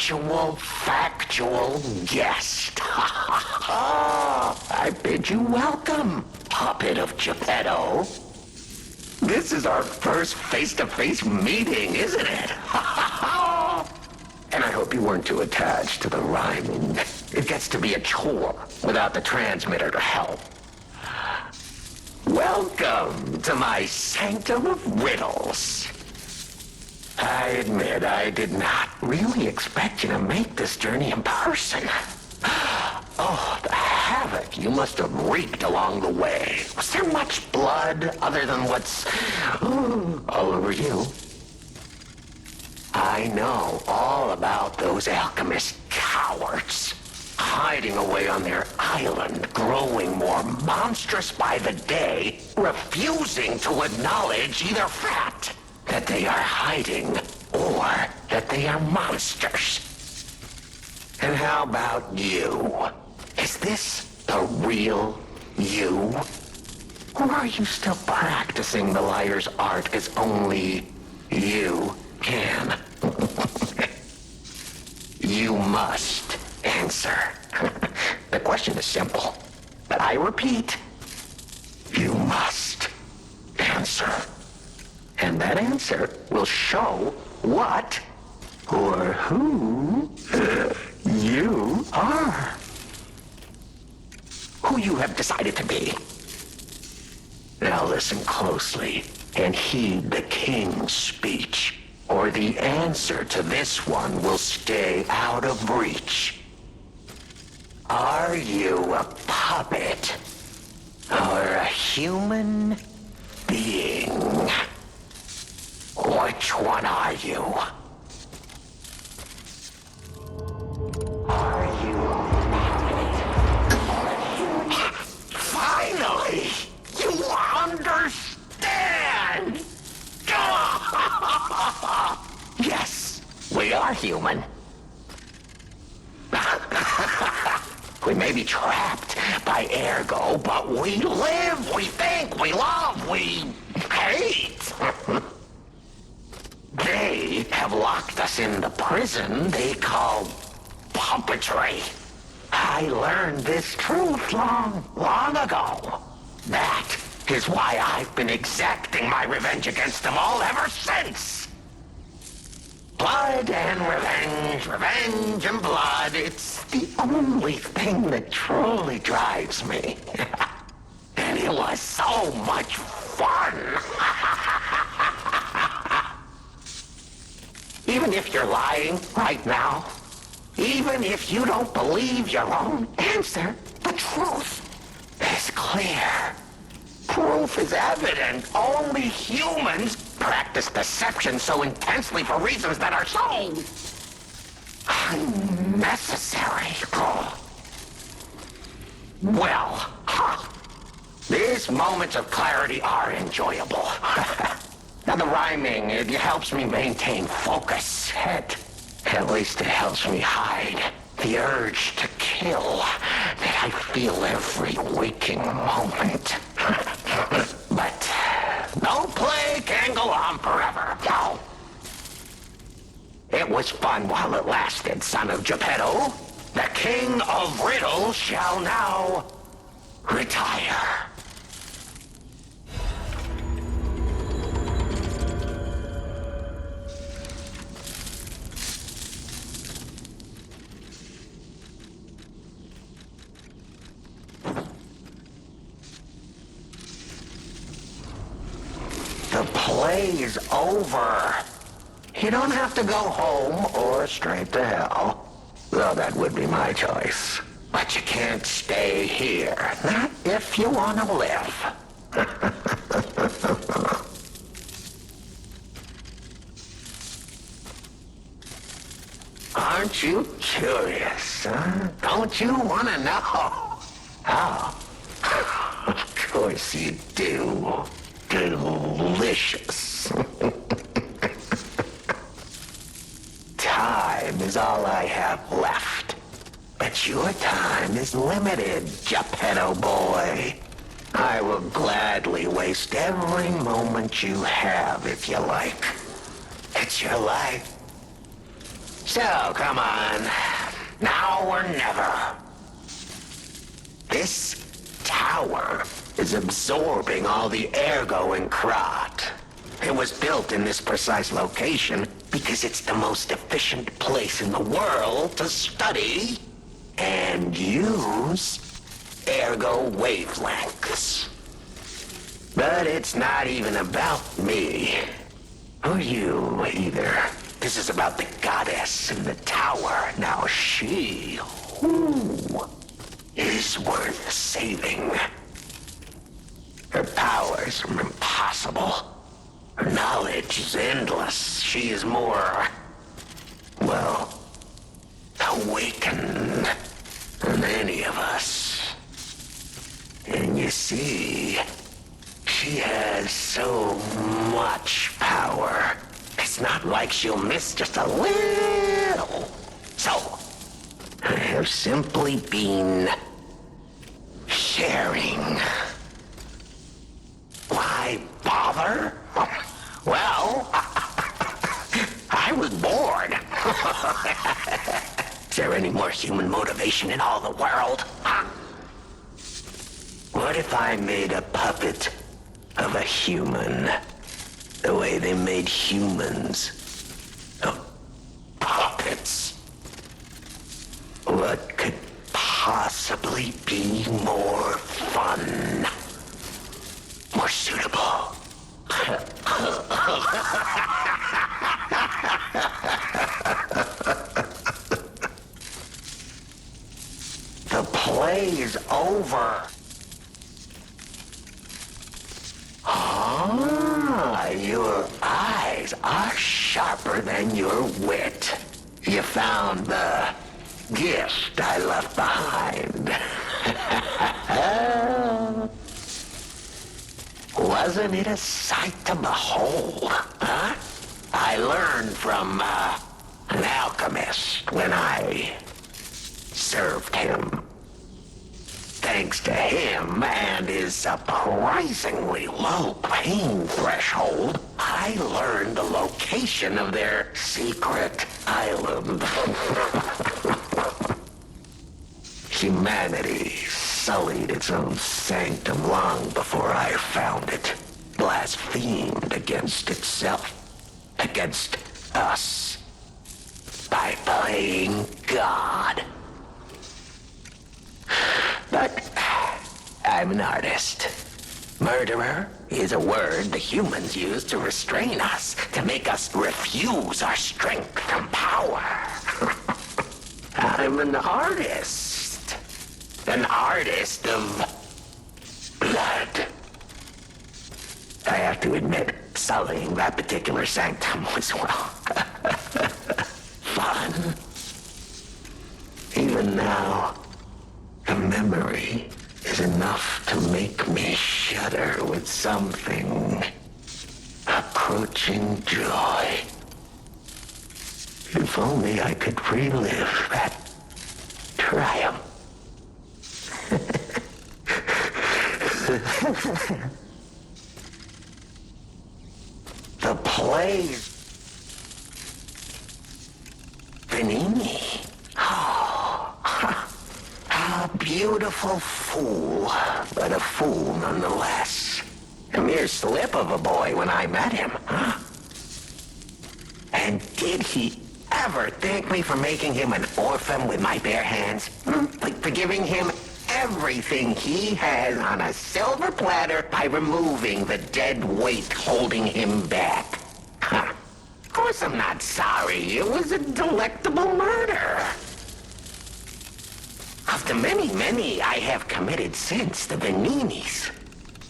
actual, factual guest. I bid you welcome, puppet of Geppetto. This is our first face-to-face meeting, isn't it? And I hope you weren't too attached to the rhyming. It gets to be a chore without the transmitter to help. Welcome to my sanctum of riddles. I admit I did not really expect you to make this journey in person. Oh, the havoc you must have wreaked along the way. Was there much blood other than what's all over you? I know all about those alchemist cowards, hiding away on their island, growing more monstrous by the day, refusing to acknowledge either fact that they are hiding or that they are monsters. And how about you? Is this the real you? Or are you still practicing the liar's art as only you can? You must answer. The question is simple, but I repeat, you must answer. And that answer will show what or who you are. Who you have decided to be. Now listen closely and heed the king's speech, or the answer to this one will stay out of reach. Are you a puppet or a human being? Which one are you? Are you finally, you understand! Yes, we are human. We may be trapped by ergo, but we live, we think, we love, we hate. They have locked us in the prison they call puppetry. I learned this truth long ago. That is why I've been exacting my revenge against them all ever since. Blood and revenge, revenge and blood. It's the only thing that truly drives me. And it was so much fun. Even if you're lying right now, even if you don't believe your own answer, the truth is clear. Proof is evident. Only humans practice deception so intensely for reasons that are so unnecessary. Well, these moments of clarity are enjoyable. Now the rhyming, it helps me maintain focus. At least it helps me hide the urge to kill that I feel every waking moment. But no play can go on forever. No. It was fun while it lasted, son of Geppetto. The king of riddles shall now retire. The play's over. You don't have to go home or straight to hell. Though that would be my choice. But you can't stay here. Not if you want to live. Aren't you curious, huh? Don't you want to know? Oh. Of course you do. Delicious. Time is all I have left. But your time is limited, Geppetto boy. I will gladly waste every moment you have if you like. It's your life. So, come on. Now or never. This tower is absorbing all the ergo in Krat. It was built in this precise location because it's the most efficient place in the world to study and use ergo wavelengths. But it's not even about me. Or you, either. This is about the goddess in the tower. Now she, is worth saving. Her powers are impossible. Her knowledge is endless. She is more, well, awakened than any of us. And you see, she has so much power. It's not like she'll miss just a little. So, I have simply been sharing. Why bother? Well, I was bored. Is there any more human motivation in all the world? What if I made a puppet of a human? The way they made humans of puppets. What could possibly be more fun? More suitable? The play is over. Ah, your eyes are sharper than your wit. You found the gift I left behind. Wasn't it a sight to behold, huh? I learned from an alchemist when I served him. Thanks to him and his surprisingly low pain threshold, I learned the location of their secret island. Humanity sullied its own sanctum long before I found it, blasphemed against itself, against us, by playing God. But I'm an artist. Murderer is a word the humans use to restrain us, to make us refuse our strength and power. I'm an artist. An artist of blood. I have to admit, sullying that particular sanctum was, well, fun. Even now, the memory is enough to make me shudder with something approaching joy. If only I could relive that triumph. The plays. Benini. A beautiful fool, but a fool nonetheless. A mere slip of a boy when I met him, huh? And did he ever thank me for making him an orphan with my bare hands? Like for giving him everything he has on a silver platter by removing the dead weight holding him back. Huh. Of course I'm not sorry. It was a delectable murder. Of the many I have committed since, the Beninis,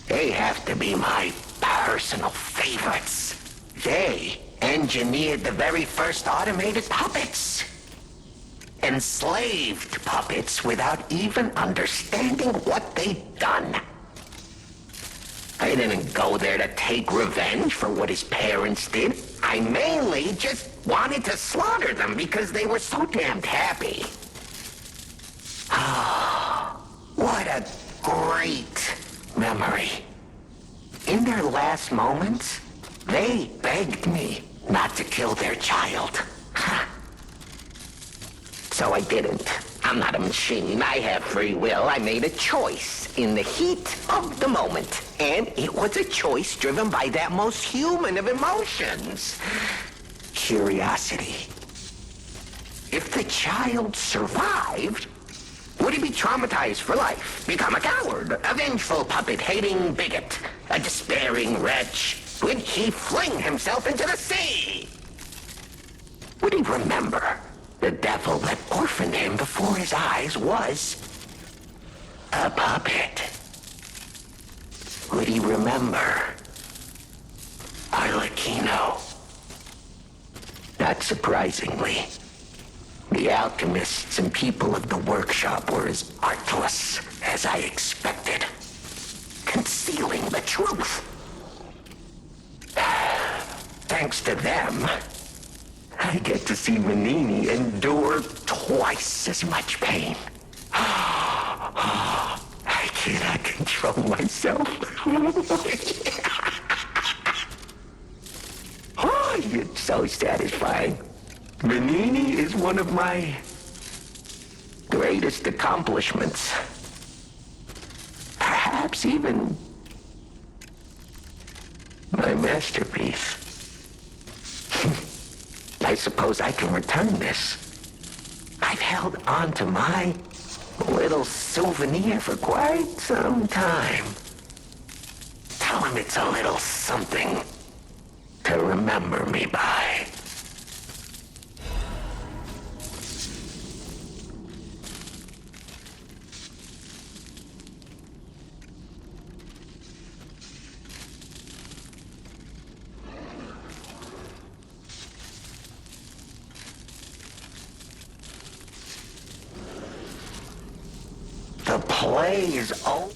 they have to be my personal favorites. They engineered the very first automated puppets. Enslaved puppets without even understanding what they'd done. I didn't go there to take revenge for what his parents did. I mainly just wanted to slaughter them because they were so damned happy. What a great memory. In their last moments, they begged me not to kill their child. So I didn't. I'm not a machine. I have free will. I made a choice in the heat of the moment. And it was a choice driven by that most human of emotions. Curiosity. If the child survived, would he be traumatized for life? Become a coward, a vengeful puppet-hating bigot, a despairing wretch? Would he fling himself into the sea? Would he remember the devil that orphaned him before his eyes was a puppet? Would he remember Arlecchino? Not surprisingly, the alchemists and people of the workshop were as artless as I expected, concealing the truth. Thanks to them, I get to see Manini endure twice as much pain. I cannot control myself. Oh, it's so satisfying. Manini is one of my greatest accomplishments. Perhaps even my masterpiece. I suppose I can return this. I've held on to my little souvenir for quite some time. Tell him it's a little something to remember me by. The play is over.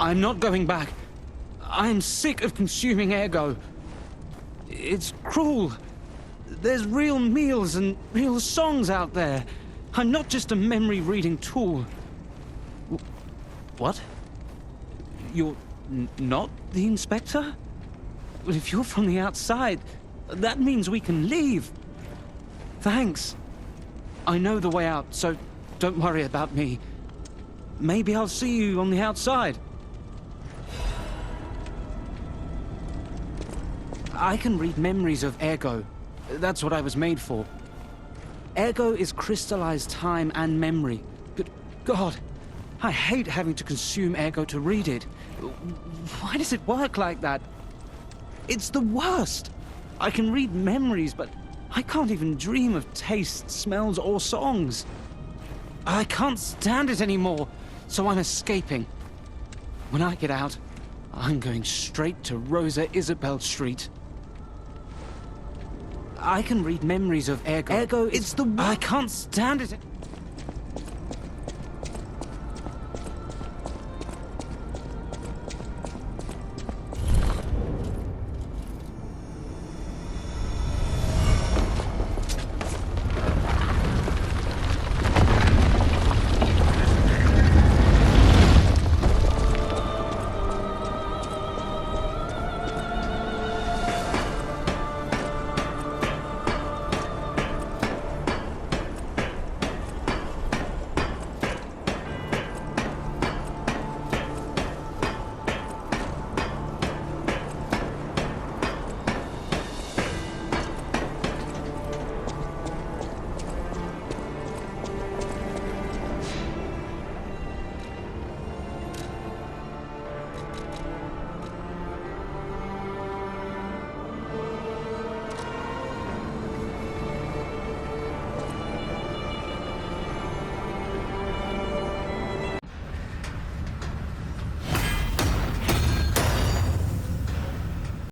I'm not going back. I'm sick of consuming ergo. It's cruel. There's real meals and real songs out there. I'm not just a memory-reading tool. What? You're not the inspector? Well, if you're from the outside, that means we can leave. Thanks. I know the way out, so don't worry about me. Maybe I'll see you on the outside. I can read memories of ergo. That's what I was made for. Ergo is crystallized time and memory. Good God, I hate having to consume ergo to read it. Why does it work like that? It's the worst. I can read memories, but I can't even dream of tastes, smells, or songs. I can't stand it anymore, so I'm escaping. When I get out, I'm going straight to Rosa Isabel Street. I can read memories of ergo. Ergo, it's the... I can't stand it.